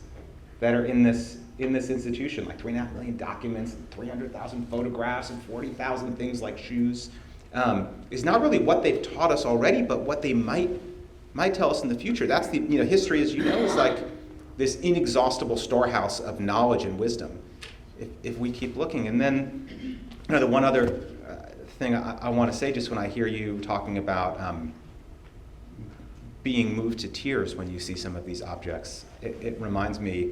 that are in this institution, like 3.5 million documents, and 300,000 photographs, and 40,000 things like shoes, is not really what they've taught us already, but what they might tell us in the future. That's the history, as you know, is like this inexhaustible storehouse of knowledge and wisdom, if we keep looking. And then the one other thing I want to say, just when I hear you talking about being moved to tears when you see some of these objects, it reminds me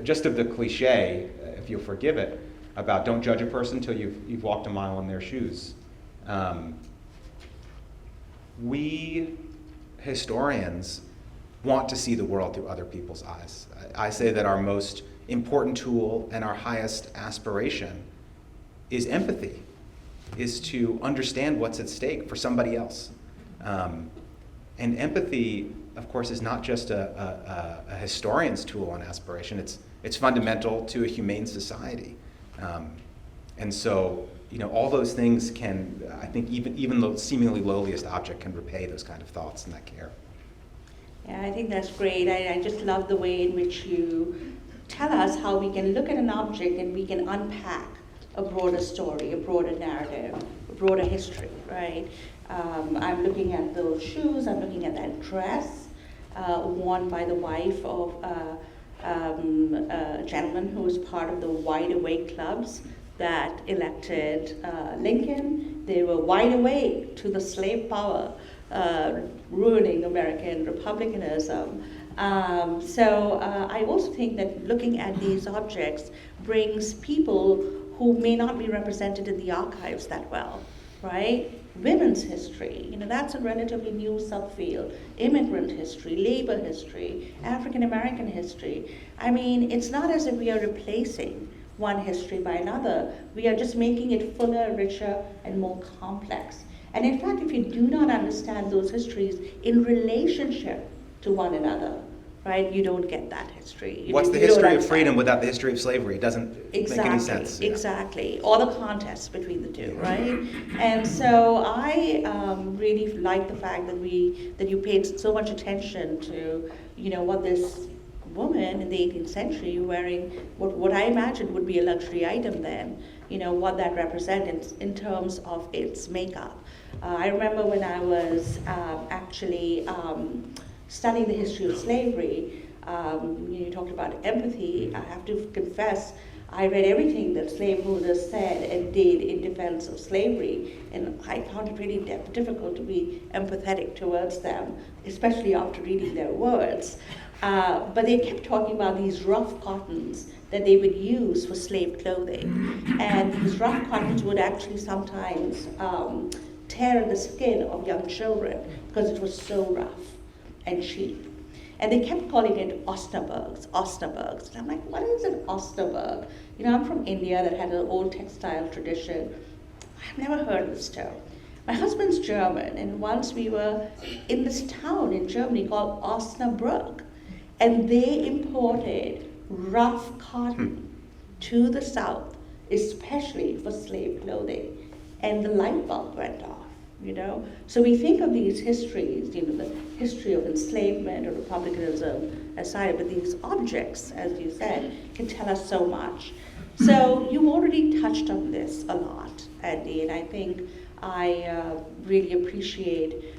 just of the cliche, if you'll forgive it, about don't judge a person till you've walked a mile in their shoes. We historians want to see the world through other people's eyes. I say that our most important tool and our highest aspiration is empathy, is to understand what's at stake for somebody else. And empathy, of course, is not just a historian's tool and aspiration. It's fundamental to a humane society. And so, all those things can, I think, even the seemingly lowliest object can repay those kind of thoughts and that care. Yeah, I think that's great. I just love the way in which you tell us how we can look at an object and we can unpack a broader story, a broader narrative, a broader history, right? I'm looking at those shoes, I'm looking at that dress worn by the wife of a gentleman who was part of the Wide Awake clubs that elected Lincoln. They were wide awake to the slave power ruining American republicanism. So I also think that looking at these objects brings people who may not be represented in the archives that well, right? Women's history, that's a relatively new subfield. Immigrant history, labor history, African American history. I mean, it's not as if we are replacing one history by another. We are just making it fuller, richer, and more complex. And in fact, if you do not understand those histories in relationship to one another, right, you don't get that history. What's the history of freedom without the history of slavery? It doesn't make any sense. Exactly. Or the contests between the two, right? And so I really like the fact that you paid so much attention to, what this woman in the 18th century wearing what I imagine would be a luxury item then, what that represents in terms of its makeup. I remember when I was actually studying the history of slavery, you talked about empathy. I have to confess, I read everything that slaveholders said and did in defense of slavery, and I found it really difficult to be empathetic towards them, especially after reading their words. But they kept talking about these rough cottons that they would use for slave clothing. And these rough cottons would actually sometimes tear the skin of young children because it was so rough and cheap. And they kept calling it Osnaburgs. And I'm like, what is an Osnaburg? I'm from India that had an old textile tradition. I've never heard of this term. My husband's German, and once we were in this town in Germany called Osnabrück, and they imported rough cotton to the South, especially for slave clothing, and the light bulb went off. So we think of these histories, the history of enslavement or republicanism aside, but these objects, as you said, can tell us so much. So you already touched on this a lot, Andy, and I think I really appreciate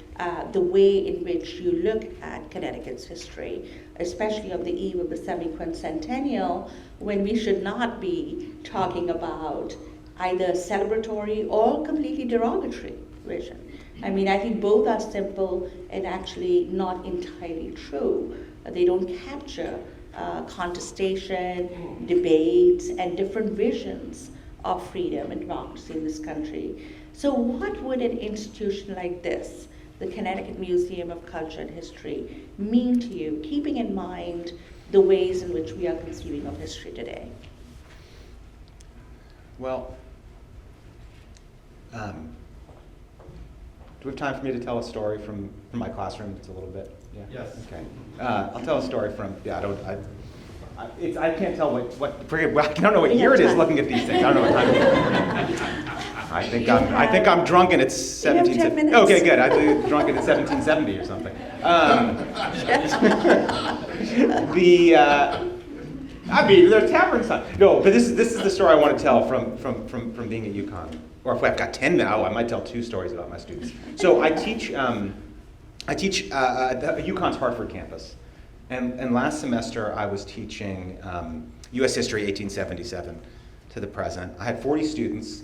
the way in which you look at Connecticut's history, especially on the eve of the semi-quincentennial, when we should not be talking about either celebratory or completely derogatory vision. I mean, I think both are simple and actually not entirely true. They don't capture contestation, debates, and different visions of freedom and democracy in this country. So what would an institution like this, the Connecticut Museum of Culture and History, mean to you, keeping in mind the ways in which we are conceiving of history today? Well, do we have time for me to tell a story from my classroom? It's a little bit. Yeah. Yes. Okay. I'll tell a story from. Yeah. I can't tell what. I don't know what year it is. Looking at these things, I don't know what time it is. I think I'm drunk and it's 1770. Okay, good. I think I'm drunk and it's 1770 or something. There's taverns. No, but this is the story I want to tell from being at UCONN. Or if I've got 10 now, I might tell 2 stories about my students. So I teach at UCONN's Hartford campus. And last semester I was teaching U.S. History 1877 to the present. I had 40 students.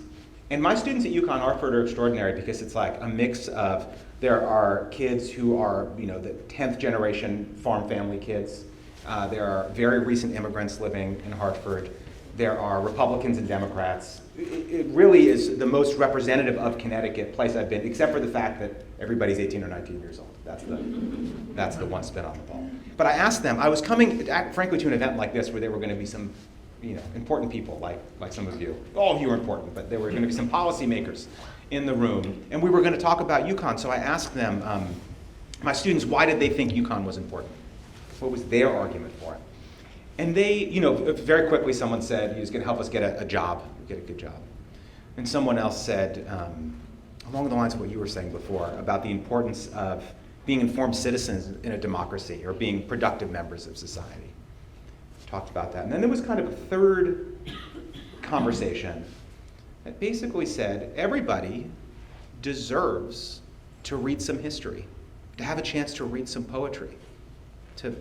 And my students at UCONN Hartford are extraordinary because it's like a mix of, there are kids who are, the 10th generation farm family kids. There are very recent immigrants living in Hartford. There are Republicans and Democrats. It really is the most representative of Connecticut place I've been, except for the fact that everybody's 18 or 19 years old. That's the one spin on the ball. But I asked them, I was coming, frankly, to an event like this where there were going to be some important people like some of you. All of you are important, but there were going to be some policymakers in the room, and we were going to talk about UCONN. So I asked them, my students, why did they think UCONN was important? What was their argument for it? And they, very quickly someone said he was going to help us get a job, get a good job. And someone else said, along the lines of what you were saying before, about the importance of being informed citizens in a democracy or being productive members of society. Talked about that. And then there was kind of a third conversation that basically said everybody deserves to read some history, to have a chance to read some poetry, to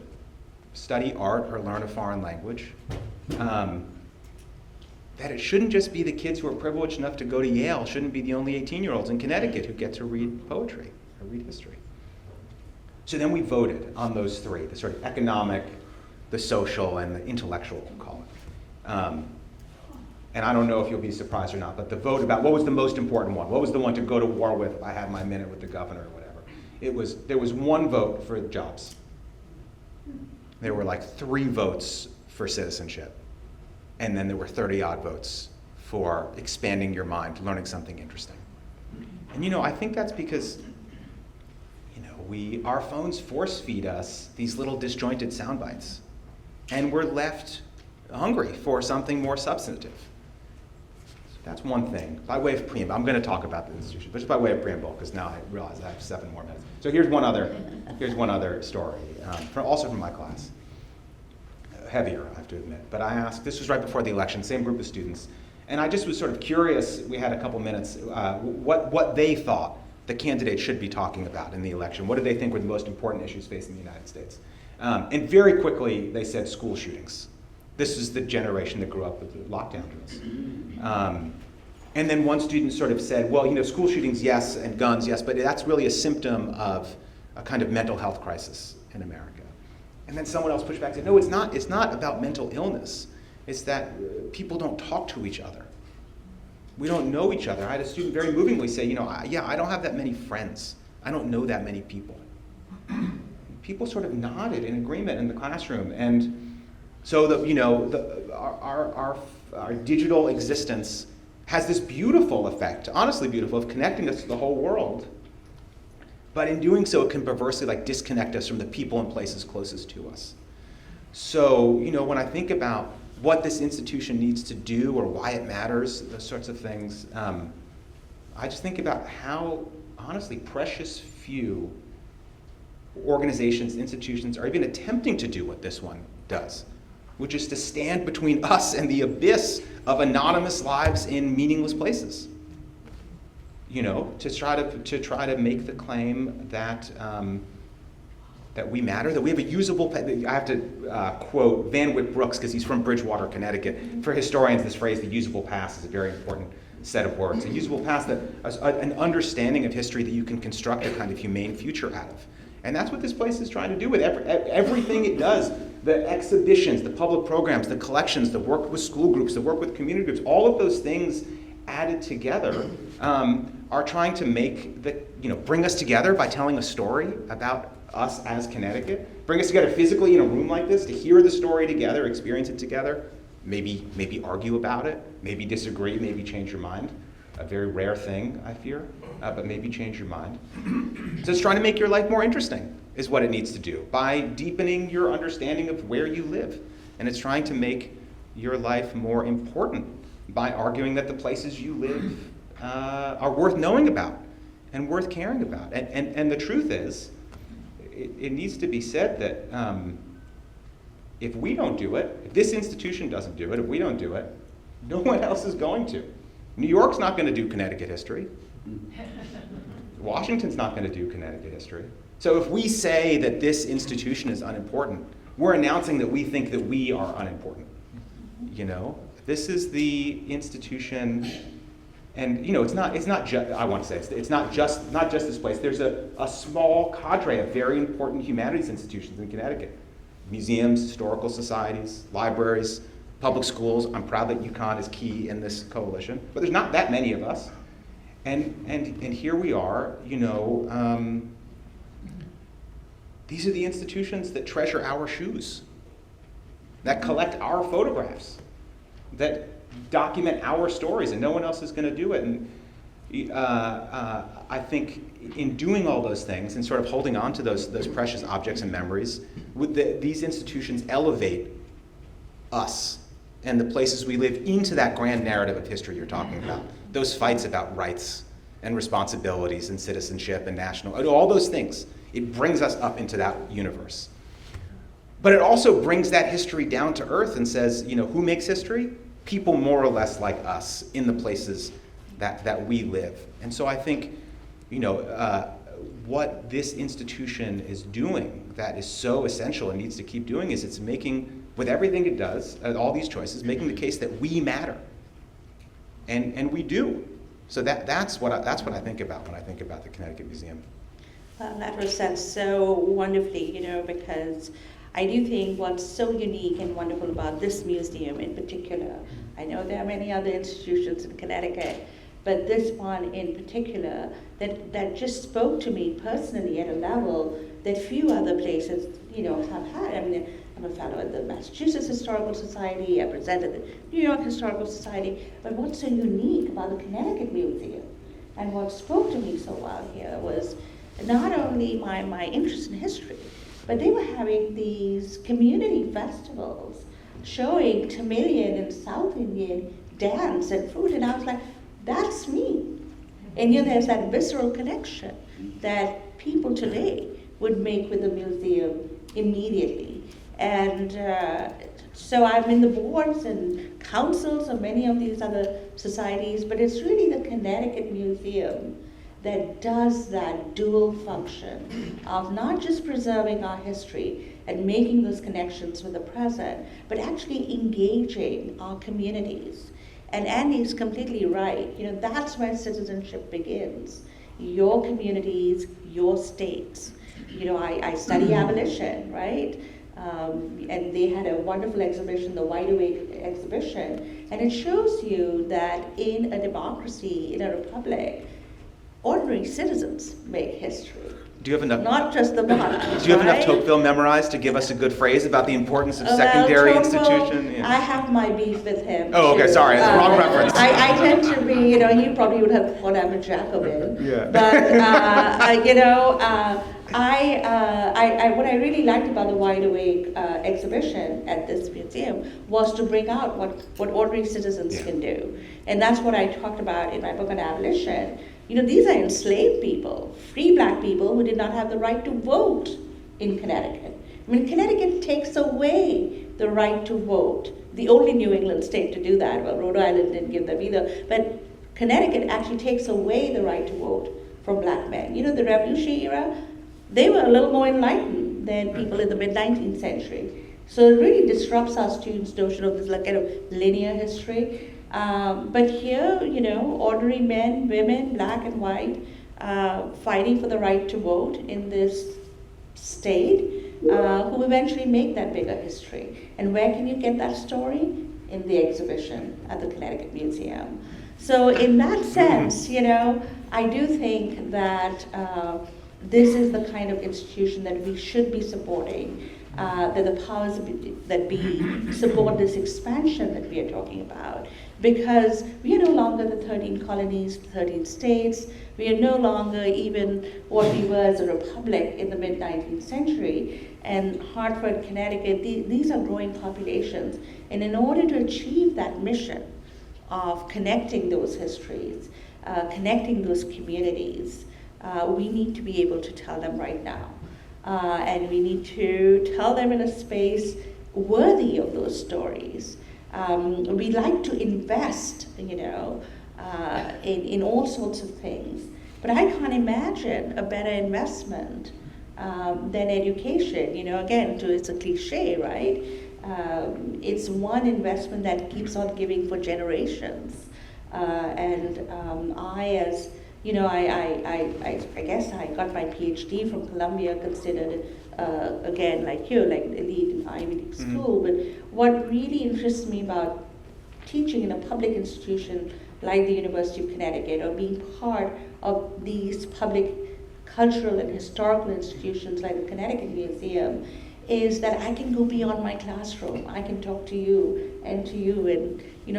study art or learn a foreign language. That it shouldn't just be the kids who are privileged enough to go to Yale, shouldn't be the only 18-year-olds in Connecticut who get to read poetry or read history. So then we voted on those three, the sort of economic, the social, and the intellectual, we'll call it. And I don't know if you'll be surprised or not, but the vote about what was the most important one, what was the one to go to war with if I had my minute with the governor or whatever. There was one vote for jobs. There were like 3 votes for citizenship. And then there were 30-odd votes for expanding your mind, learning something interesting. And I think that's because our phones force feed us these little disjointed sound bites. And we're left hungry for something more substantive. So that's one thing. By way of preamble, I'm going to talk about the institution, but just by way of preamble, because now I realize I have 7 more minutes. So here's one other story, also from my class. Heavier, I have to admit. But I asked, this was right before the election, same group of students, and I just was sort of curious, we had a couple minutes, what they thought the candidates should be talking about in the election. What did they think were the most important issues facing the United States? And very quickly, they said school shootings. This is the generation that grew up with the lockdown drills. And then one student sort of said, well, school shootings, yes, and guns, yes, but that's really a symptom of a kind of mental health crisis in America. And then someone else pushed back and said, no, it's not about mental illness. It's that people don't talk to each other. We don't know each other. I had a student very movingly say, I don't have that many friends. I don't know that many people. People sort of nodded in agreement in the classroom. And so our digital existence has this beautiful effect, honestly beautiful, of connecting us to the whole world. But in doing so, it can perversely disconnect us from the people and places closest to us. So, when I think about what this institution needs to do or why it matters, those sorts of things, I just think about how, honestly, precious few organizations, institutions are even attempting to do what this one does, which is to stand between us and the abyss of anonymous lives in meaningless places. To try to make the claim that that we matter, that we have a usable. I have to quote Van Wyck Brooks because he's from Bridgewater, Connecticut. For historians, this phrase, the usable past, is a very important set of words. A usable past, an understanding of history that you can construct a kind of humane future out of. And that's what this place is trying to do with everything it does. The exhibitions, the public programs, the collections, the work with school groups, the work with community groups, all of those things added together are trying to bring us together by telling a story about us as Connecticut, bring us together physically in a room like this to hear the story together, experience it together, maybe argue about it, maybe disagree, maybe change your mind. A very rare thing, I fear, but maybe change your mind. So it's trying to make your life more interesting, is what it needs to do, by deepening your understanding of where you live. And it's trying to make your life more important by arguing that the places you live are worth knowing about and worth caring about. And the truth is, it needs to be said that if we don't do it, if this institution doesn't do it, if we don't do it, no one else is going to. New York's not going to do Connecticut history. Washington's not going to do Connecticut history. So if we say that this institution is unimportant, we're announcing that we think that we are unimportant. This is the institution. And it's not just, I want to say, it's not just this place. There's a small cadre of very important humanities institutions in Connecticut. Museums, historical societies, libraries, public schools. I'm proud that UCONN is key in this coalition, but there's not that many of us. And here we are, these are the institutions that treasure our shoes, that collect our photographs, that document our stories, and no one else is going to do it. And I think in doing all those things and sort of holding on to those precious objects and memories, these institutions elevate us and the places we live into that grand narrative of history you're talking about. Those fights about rights and responsibilities and citizenship and national, all those things It brings us up into that universe. But it also brings that history down to earth and says, who makes history? People more or less like us in the places that we live. And so I think, what this institution is doing that is so essential and needs to keep doing is it's making, with everything it does, all these choices, making the case that we matter. And we do. So that's what I think about when I think about the Connecticut Museum. Well, that was said so wonderfully, because I do think what's so unique and wonderful about this museum in particular, I know there are many other institutions in Connecticut, but this one in particular that just spoke to me personally at a level that few other places, have had. I mean, I'm a fellow at the Massachusetts Historical Society, I presented the New York Historical Society, but what's so unique about the Connecticut Museum and what spoke to me so well here was not only my interest in history, but they were having these community festivals showing Tamilian and South Indian dance and food, and I was like, that's me. And there's that visceral connection that people today would make with the museum immediately. And so I'm in the boards and councils of many of these other societies, but it's really the Connecticut Museum that does that dual function of not just preserving our history and making those connections with the present, but actually engaging our communities. And Andy's completely right. That's where citizenship begins. Your communities, your states. I study abolition, right? And they had a wonderful exhibition, the Wide Awake exhibition, and it shows you that in a democracy, in a republic, ordinary citizens make history. Do you have enough? Not just the monarchs. Do you have enough right? Tocqueville memorized to give us a good phrase about the importance of secondary institution? Yeah. I have my beef with him. Oh, okay, too. sorry, it's the wrong reference. I tend to be, you probably would have thought I'm a Jacobin. Yeah. But, what I really liked about the Wide Awake exhibition at this museum was to bring out what ordinary citizens can do. And that's what I talked about in my book on abolition. These are enslaved people, free black people who did not have the right to vote in Connecticut. I mean, Connecticut takes away the right to vote. The only New England state to do that. Well, Rhode Island didn't give them either. But Connecticut actually takes away the right to vote from black men. The Revolutionary era, they were a little more enlightened than people in the mid-19th century. So it really disrupts our students' notion of this kind of linear history. But here, ordinary men, women, black and white, fighting for the right to vote in this state, who eventually make that bigger history. And where can you get that story? In the exhibition at the Connecticut Museum. So in that sense, I do think that this is the kind of institution that we should be supporting, that the powers that be support this expansion that we are talking about. Because we are no longer the 13 colonies, 13 states. We are no longer even what we were as a republic in the mid-19th century. And Hartford, Connecticut, these are growing populations. And in order to achieve that mission of connecting those histories, connecting those communities, we need to be able to tell them right now. And we need to tell them in a space worthy of those stories. We like to invest, in all sorts of things, but I can't imagine a better investment than education. Again, it's a cliche, right? It's one investment that keeps on giving for generations. I guess I got my PhD from Columbia, considered again, like elite in Ivy League school. But what really interests me about teaching in a public institution like the University of Connecticut, or being part of these public cultural and historical institutions like the Connecticut Museum, is that I can go beyond my classroom. I can talk to you, and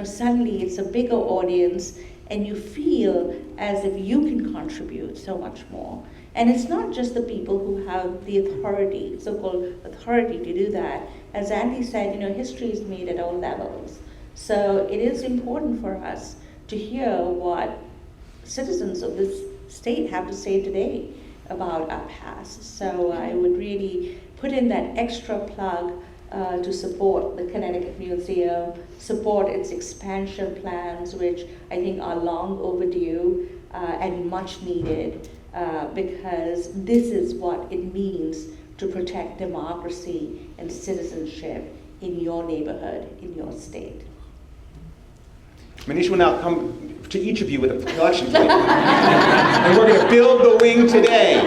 suddenly it's a bigger audience, and you feel as if you can contribute so much more. And it's not just the people who have the authority, so-called authority to do that. As Andy said, history is made at all levels. So it is important for us to hear what citizens of this state have to say today. about our past. So I would really put in that extra plug to support the Connecticut Museum, support its expansion plans, which I think are long overdue and much needed, because this is what it means to protect democracy and citizenship in your neighborhood, in your state. Manisha will now come to each of you with a collection plate. And we're going to build the wing today.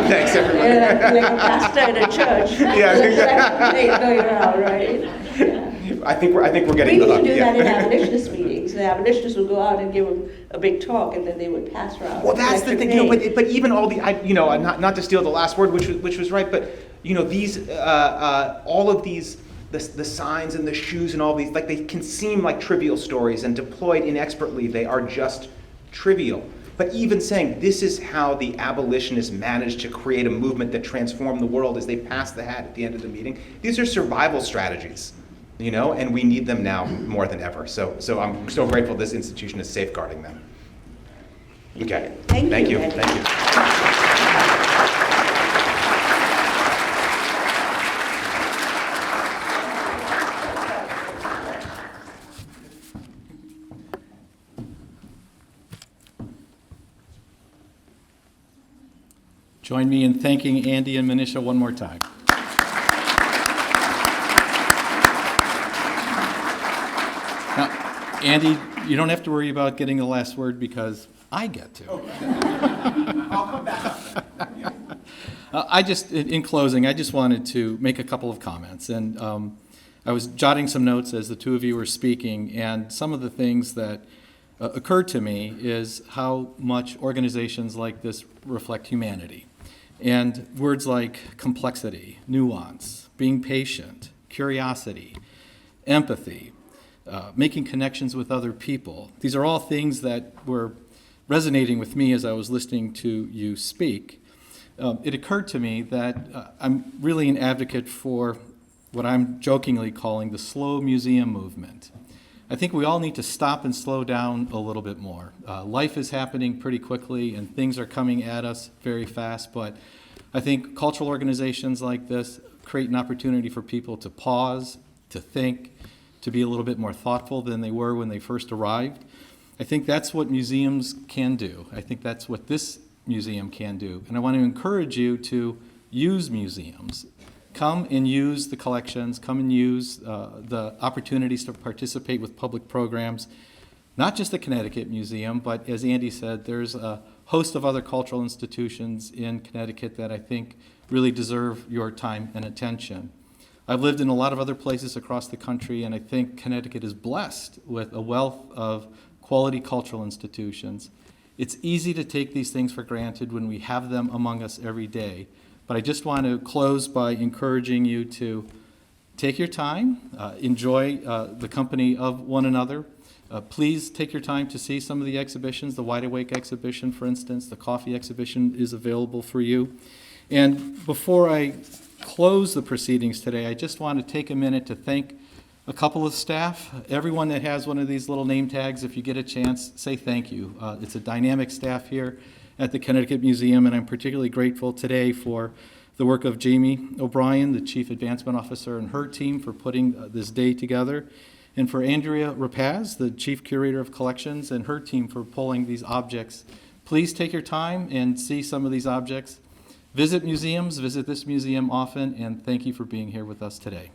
Thanks, everyone. Yeah, like a pastor in a church. Yeah, exactly. Going around, right? Yeah. I think we're getting We the used to do yeah. that in abolitionist meetings. The abolitionists would go out and give them a big talk, and then they would pass around. Well, that's the thing, but even all the, not to steal the last word, which was right, but these, all of these, the signs and the shoes and all these, like, they can seem like trivial stories, and deployed inexpertly, they are just trivial. But even saying this is how the abolitionists managed to create a movement that transformed the world as they passed the hat at the end of the meeting, these are survival strategies, and we need them now more than ever. So I'm so grateful this institution is safeguarding them. Okay. Thank you. Thank you. Join me in thanking Andy and Manisha one more time. Now, Andy, you don't have to worry about getting the last word because I get to. I'll come back. In closing, I just wanted to make a couple of comments. And I was jotting some notes as the two of you were speaking, and some of the things that occurred to me is how much organizations like this reflect humanity. And words like complexity, nuance, being patient, curiosity, empathy, making connections with other people. These are all things that were resonating with me as I was listening to you speak. It occurred to me that I'm really an advocate for what I'm jokingly calling the slow museum movement. I think we all need to stop and slow down a little bit more. Life is happening pretty quickly and things are coming at us very fast, but I think cultural organizations like this create an opportunity for people to pause, to think, to be a little bit more thoughtful than they were when they first arrived. I think that's what museums can do. I think that's what this museum can do. And I want to encourage you to use museums. Come and use the collections, come and use the opportunities to participate with public programs, not just the Connecticut Museum, but as Andy said, there's a host of other cultural institutions in Connecticut that I think really deserve your time and attention. I've lived in a lot of other places across the country, and I think Connecticut is blessed with a wealth of quality cultural institutions. It's easy to take these things for granted when we have them among us every day. But I just want to close by encouraging you to take your time, enjoy the company of one another. Please take your time to see some of the exhibitions. The Wide Awake exhibition, for instance, the coffee exhibition is available for you. And before I close the proceedings today, I just want to take a minute to thank a couple of staff. Everyone that has one of these little name tags, if you get a chance, say thank you. It's a dynamic staff here at the Connecticut Museum, and I'm particularly grateful today for the work of Jamie O'Brien, the Chief Advancement Officer, and her team for putting this day together, and for Andrea Rapaz, the Chief Curator of Collections, and her team for pulling these objects. Please take your time and see some of these objects. Visit museums, visit this museum often, and thank you for being here with us today.